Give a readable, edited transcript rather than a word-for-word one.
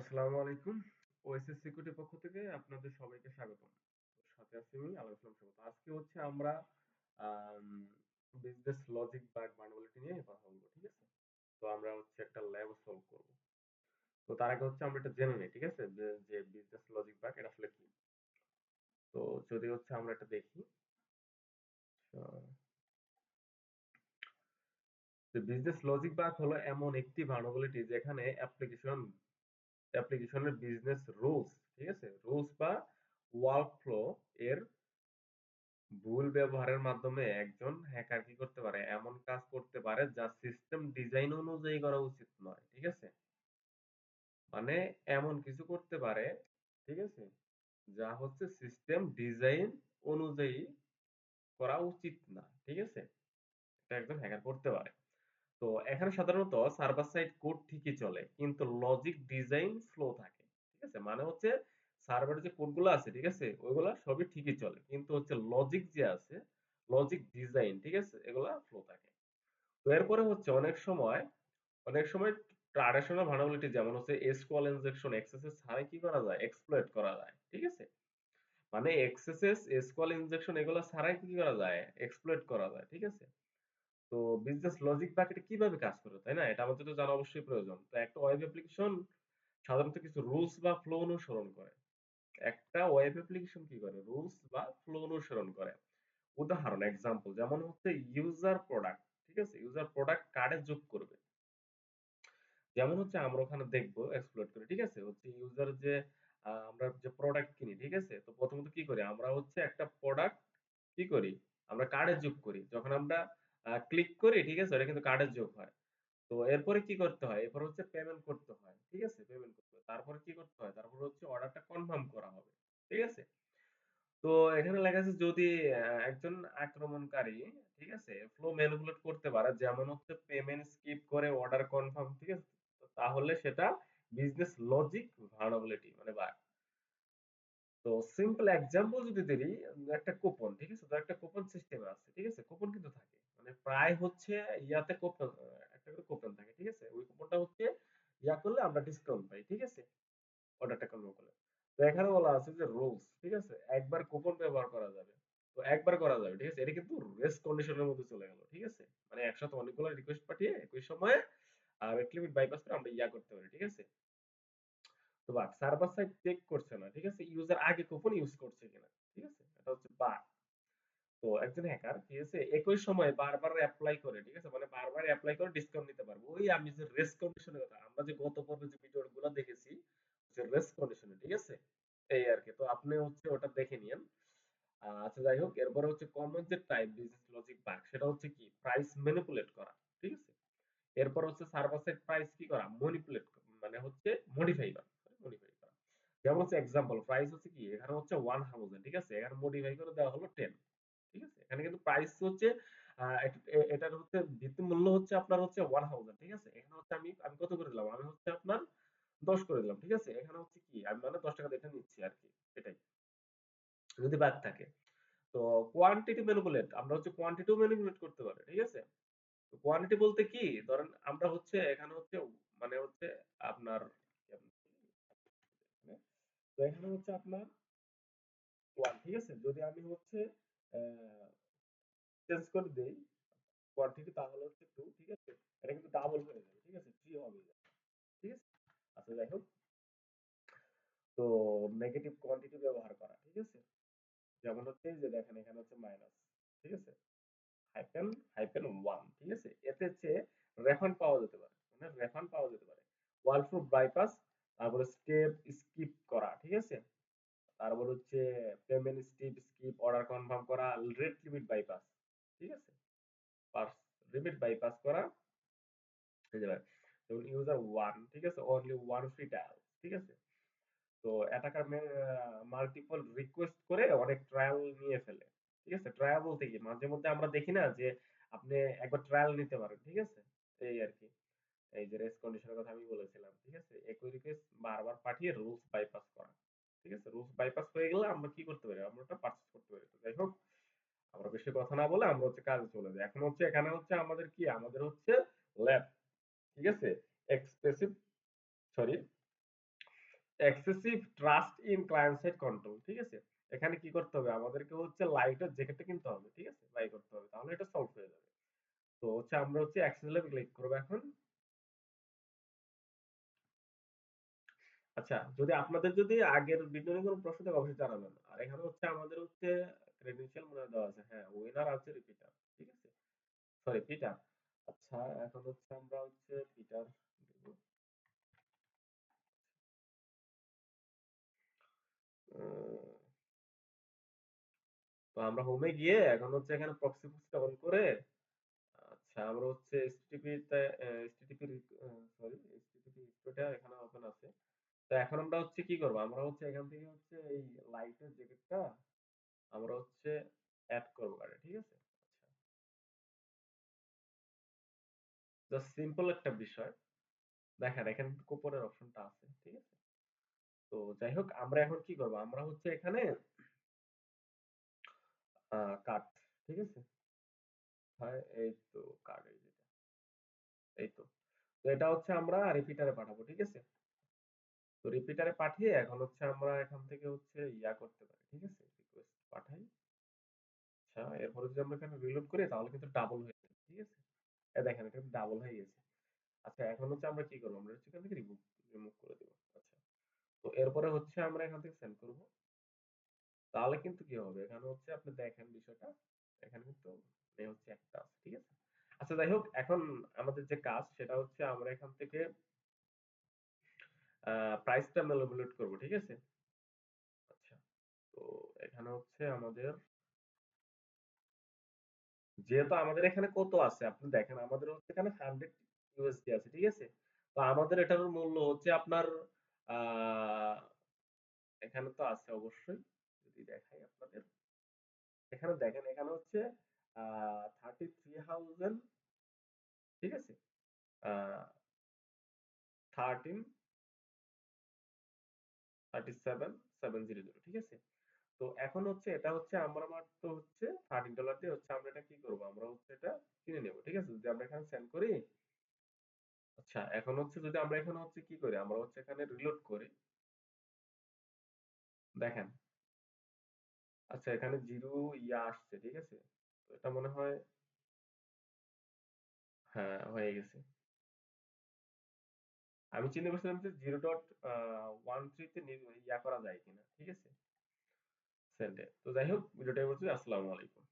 আসসালামু আলাইকুম। ওএসএস সিকিউরিটির পক্ষ থেকে আপনাদের সবাইকে স্বাগতম। সাথে আছি আমি আল ইসলাম স্বাগত। আজকে হচ্ছে আমরা আম বিজনেস লজিক বা ভার্নালিটি নিয়ে কথা বলবো, ঠিক আছে? তো আমরা হচ্ছে একটা ল্যাব সলভ করব। তো তার আগে হচ্ছে আমরা এটা জেনে নিই, ঠিক আছে? যে বিজনেস লজিক বাগ এটা আসলে কি? তো যদি হচ্ছে আমরা এটা দেখি, আ বিজনেস লজিক বাগ হলো এমন একটি ভার্নালিটি যেখানে অ্যাপ্লিকেশনের বিজনেস রুলস, ঠিক আছে? রুলস বা ওয়ার্ক ফ্লো এর ভুল ব্যবহারের মাধ্যমে একজন হ্যাকার কি করতে পারে? এমন কাজ করতে পারে যা সিস্টেম ডিজাইন অনুযায়ী করা উচিত নয়। ঠিক আছে? মানে এমন কিছু করতে পারে, ঠিক আছে? যা হচ্ছে সিস্টেম ডিজাইন অনুযায়ী করা উচিত না। ঠিক আছে? এটা একজন হ্যাকার করতে পারে। তো এখানে সাধারণত সার্ভার সাইড কোড ঠিকই চলে। কিন্তু লজিক ডিজাইন স্লো থাকে। ঠিক আছে? মানে হচ্ছে সার্ভারে যে কোডগুলো আছে, ঠিক আছে? ওইগুলা সবই ঠিকই চলে। কিন্তু হচ্ছে লজিক যে আছে, লজিক ডিজাইন, ঠিক আছে? এগুলা স্লো থাকে। তো এরপরে হচ্ছে অনেক সময় ট্র্যাডিশনাল ভার্নালিটি যেমন হচ্ছে SQL ইনজেকশন, এক্সএসএস ছাড়াই কি করা যায়? এক্সপ্লয়েট করা যায়। ঠিক আছে? মানে এক্সএসএস, SQL ইনজেকশন এগুলা ছাড়াই কি করা যায়? এক্সপ্লয়েট করা যায়। ঠিক আছে? তো বিজনেস লজিক বাকেটে কিভাবে কাজ করে, তাই না? এটা আমাদের তো জানা অবশ্যই প্রয়োজন। তো একটা ওয়েব অ্যাপ্লিকেশন সাধারণত কিছু রুলস বা ফ্লো অনুসরণ করে। একটা ওয়েব অ্যাপ্লিকেশন কি করে? রুলস বা ফ্লো অনুসরণ করে। উদাহরণ এক্সাম্পল যেমন হচ্ছে ইউজার প্রোডাক্ট। ঠিক আছে? ইউজার প্রোডাক্ট কার্ডে যোগ করবে। যেমন হচ্ছে আমরা ওখানে দেখবো এক্সপ্লোর করে। ঠিক আছে? হচ্ছে ইউজার যে আমরা যে প্রোডাক্ট কিনি, ঠিক আছে? তো প্রথমত কি করি? আমরা হচ্ছে একটা প্রোডাক্ট কি করি? আমরা কার্ডে যোগ করি। যখন আমরা ক্লিক করি, ঠিক আছে? ওটা কিন্তু কার্ডে যোগ হয়। তো এরপরে কি করতে হয়? এরপর হচ্ছে পেমেন্ট করতে হয়। ঠিক আছে? পেমেন্ট করতে হয়। তারপরে কি করতে হয়? তারপর হচ্ছে অর্ডারটা কনফার্ম করা হবে। ঠিক আছে? তো এখানে লেখা আছে যদি একজন আক্রমণকারী, ঠিক আছে? ফ্লো ম্যানিপুলেট করতে পারে যেমন হচ্ছে পেমেন্ট স্কিপ করে অর্ডার কনফার্ম, ঠিক আছে? তো তাহলে সেটা বিজনেস লজিক ভালনারেবিলিটি মানে বাগ। তো সিম্পল এক্সাম্পল যদি দেই, একটা কুপন, ঠিক আছে? তো একটা কুপন সিস্টেম আছে, ঠিক আছে? কুপন কিন্তু থাকে। মানে প্রায় হচ্ছে ইয়াতে কুপন একটা করে কুপন থাকে, ঠিক আছে? ওই কুপনটা হচ্ছে ইয়া করলে আমরা ডিসকাউন্ট পাই, ঠিক আছে? অর্ডারটা কনফার্ম করলে। তো এখানে বলা আছে যে রুলস, ঠিক আছে? একবার কুপন ব্যবহার করা যাবে। তো একবার করা যাবে, ঠিক আছে? এটা কিন্তু রেস্ট কন্ডিশনের মধ্যে চলে গেল, ঠিক আছে? মানে একসাথে অনেকগুলো রিকোয়েস্ট পাঠিয়ে একই সময়ে রেট লিমিট বাইপাস করে আমরা ইয়া করতে পারি, ঠিক আছে? তো বাট সার্ভার সাইড চেক করছে না, ঠিক আছে? ইউজার আগে কুপন ইউজ করছে কিনা, ঠিক আছে? এটা হচ্ছে বাগ। তো একজন হ্যাকার ঠিক আছে একই সময়ে বারবার এপ্লাই করে, ঠিক আছে? মানে বারবার এপ্লাই করে ডিসকাউন্ট নিতে পারবো। ওই আমি যে রেস্ট কন্ডিশনের কথা আমরা যে গত পর্বে যে ভিডিওগুলো দেখেছি যে রেস্ট কন্ডিশনে, ঠিক আছে? এই আরকি। তো আপনি হচ্ছে ওটা দেখে নিয়েন। আচ্ছা যাই হোক এরপরে হচ্ছে কমন যে টাইপ বিজনেস লজিক বাগ সেটা হচ্ছে কি প্রাইস ম্যানিপুলেট করা, ঠিক আছে? এরপর হচ্ছে সার্ভার সাইড প্রাইস কি করা মনিপুলেট মানে হচ্ছে মডিফাই করা, মডিফাই করা। যেমন হচ্ছে এক্সাম্পল প্রাইস হচ্ছে কি এখানে হচ্ছে 1000, ঠিক আছে? এখানে মডিফাই করে দেওয়া হলো 10, ঠিক আছে? এখানে কিন্তু প্রাইস হচ্ছে এটার হচ্ছে ভিত্তি মূল্য হচ্ছে আপনার হচ্ছে 1000, ঠিক আছে? এখানে হচ্ছে আমি কত করে দিলাম? আমি হচ্ছে আপনার 10 করে দিলাম, ঠিক আছে? এখানে হচ্ছে কি আমি মানে 10 টাকা দিয়ে এটা নিচ্ছি আরকি। এটাই। যদি বাদ থাকে। তো কোয়ান্টিটি ম্যানিপুলেট আমরা হচ্ছে কোয়ান্টিটিও ম্যানিপুলেট করতে পারি, ঠিক আছে? তো কোয়ান্টিটি বলতে কি ধরেন আমরা হচ্ছে এখানে হচ্ছে মানে হচ্ছে আপনার তো এখানে হচ্ছে আপনার 1, ঠিক আছে? যদি আমি হচ্ছে চেঞ্জ করে দেই কোয়ান্টিটি তাহলে হচ্ছে 2, ঠিক আছে? এটা কিন্তু ডাবল হয়ে যাবে, ঠিক আছে? 3 হবে, ঠিক আছে? আচ্ছা যাই হোক তো নেগেটিভ কোয়ান্টিটি ব্যবহার করা, ঠিক আছে? যেমন হচ্ছে এই যে দেখেন এখানে হচ্ছে মাইনাস, ঠিক আছে? হাইফেন হাইফেন 1, ঠিক আছে? এতে হচ্ছে রেফান্ড পাওয়া যেতে পারে। মানে রেফান্ড পাওয়া যেতে পারে। ওয়াল প্রুফ বাইপাস তারপরে স্টেপ স্কিপ করা, ঠিক আছে? তারপর হচ্ছে পেমেন্ট স্কিপ অর্ডার কনফার্ম করা রেট লিমিট বাইপাস, ঠিক আছে? পাস লিমিট বাইপাস করা এই যে যেমন ইউজার 1, ঠিক আছে? অনলি 1 ফ্রি ট্রায়াল, ঠিক আছে? তো অ্যাটাকার মাল্টিপল রিকোয়েস্ট করে অনেক ট্রায়াল নিয়ে ফেলে, ঠিক আছে? ট্রায়াল বলতে কি মাঝে মধ্যে আমরা দেখি না যে আপনি একবার ট্রায়াল নিতে পারেন, ঠিক আছে? এই আরকি। এই যে রেস কন্ডিশনের কথা আমি বলেছিলাম, ঠিক আছে? একই রিকোয়েস্ট বারবার পাঠিয়ে রুলস বাইপাস করা, ঠিক আছে? রুলস বাইপাস হয়ে গেলে আমরা কি করতে পারি? আমরা ওটা পারচেজ করতে পারি। তো যাই হোক আমরা বেশি কথা না বলে আমরা হচ্ছে কাজে চলে যাই। এখন হচ্ছে এখানে হচ্ছে আমাদের কি? আমাদের হচ্ছে ল্যাব, ঠিক আছে? Expressive sorry excessive trust in client side control, ঠিক আছে? এখানে কি করতে হবে? আমাদেরকে হচ্ছে লাইটের জ্যাকেটটা কিনতে হবে, ঠিক আছে? বাই করতে হবে। তাহলে এটা সলভ হয়ে যাবে। তো হচ্ছে আমরা হচ্ছে অ্যাক্সেস লেভেল ক্লিক করব এখন। আচ্ছা, যদি আগের ভিডিও নিয়ে কোনো প্রশ্ন থাকে অবশ্যই জানাবেন। আর এখানে হচ্ছে আমাদের হচ্ছে ক্রেডেনশিয়াল মনে হয় দেওয়া আছে। হ্যাঁ, উইনার আছে রিপিটার। ঠিক আছে? Sorry Peter. আচ্ছা, এখন হচ্ছে আমরা হচ্ছে পিটার দিব। তো আমরা হোমে গিয়ে এখন হচ্ছে এখানে প্রক্সি পুশটা অন করে আচ্ছা আমরা হচ্ছে এসটিটিপি তে এসটিটিপি সরি এসটিটিপি রিক্রুটার এখানে ওপেন আছে। তো এখন আমরা হচ্ছে কি করব? আমরা হচ্ছে এখান থেকে হচ্ছে এই লাইটের জ্যাকেটটা আমরা হচ্ছে এড করব কার্ডে, ঠিক আছে? আচ্ছা, জাস্ট সিম্পল একটা বিষয়। দেখেন এখানে কুপনের অপশনটা আছে, ঠিক আছে? তো যাই হোক আমরা এখন কি করব? আমরা হচ্ছে এখানে কার্ড, ঠিক আছে? হয় এই তো কার্ড এই যেটা। এই তো। তো এটা হচ্ছে আমরা রিপিটারে পাঠাবো, ঠিক আছে? তো রিপিটারে পাঠিয়ে এখন হচ্ছে আমরা এখান থেকে হচ্ছে ইয়া করতে পারি, ঠিক আছে? রিকোয়েস্ট পাঠাই। আচ্ছা, এরপরে যদি আমরা এখানে রিলোড করি তাহলে কিন্তু ডাবল হয়ে যাবে, ঠিক আছে? দেখেন এটা কিন্তু ডাবল হয়ে গেছে। আচ্ছা, এখন হচ্ছে আমরা কি করব? আমরা হচ্ছে এখান থেকে রিমুভ রিমুভ করে দেব। আচ্ছা। তো এরপরে হচ্ছে আমরা এখান থেকে সেন্ড করব। তাহলে কিন্তু কি হবে? এখানে হচ্ছে আপনি দেখেন বিষয়টা। এখানে কিন্তু হচ্ছে একটা আছে, ঠিক আছে? আচ্ছা যাই হোক এখন আমাদের যে কাজ সেটা হচ্ছে আমরা এখান থেকে প্রাইসটা ম্যানিপুলেট করব, ঠিক আছে? আচ্ছা। তো এখানে হচ্ছে আমাদের যেহেতু আমাদের এখানে কত আছে আপনি দেখেন আমাদের হচ্ছে এখানে 100 ইউএসডি আছে, ঠিক আছে? তো আমাদের এটার মূল্য হচ্ছে আপনার আহ এখানে তো আছে অবশ্যই যদি দেখাই আপনাদের এখানে দেখেন এখানে হচ্ছে 33,000, ঠিক আছে? আহ 13 37,700, ঠিক আছে? তো এখন হচ্ছে এটা হচ্ছে আমরা মাত্র হচ্ছে $13 দিয়ে হচ্ছে আমরা এটা কি করব? আমরা হচ্ছে এটা কিনে নেব, ঠিক আছে? যদি আমরা এখানে সেন্ড করি আচ্ছা এখন হচ্ছে যদি আমরা এখানে হচ্ছে কি করি? আমরা হচ্ছে এখানে রিলোড করি। দেখেন। আচ্ছা এখানে 0 ইয়া আসছে, ঠিক আছে? তো এটা মনে হয় হ্যাঁ, হয়ে গেছে। আমি চিন্তা করছিলাম যে 0.13 তে ইয়া করা যায় কিনা, ঠিক আছে? সেন্ড এ। তো যাই হোক ভিডিওটা এই পর্যন্তই। আসসালামু আলাইকুম।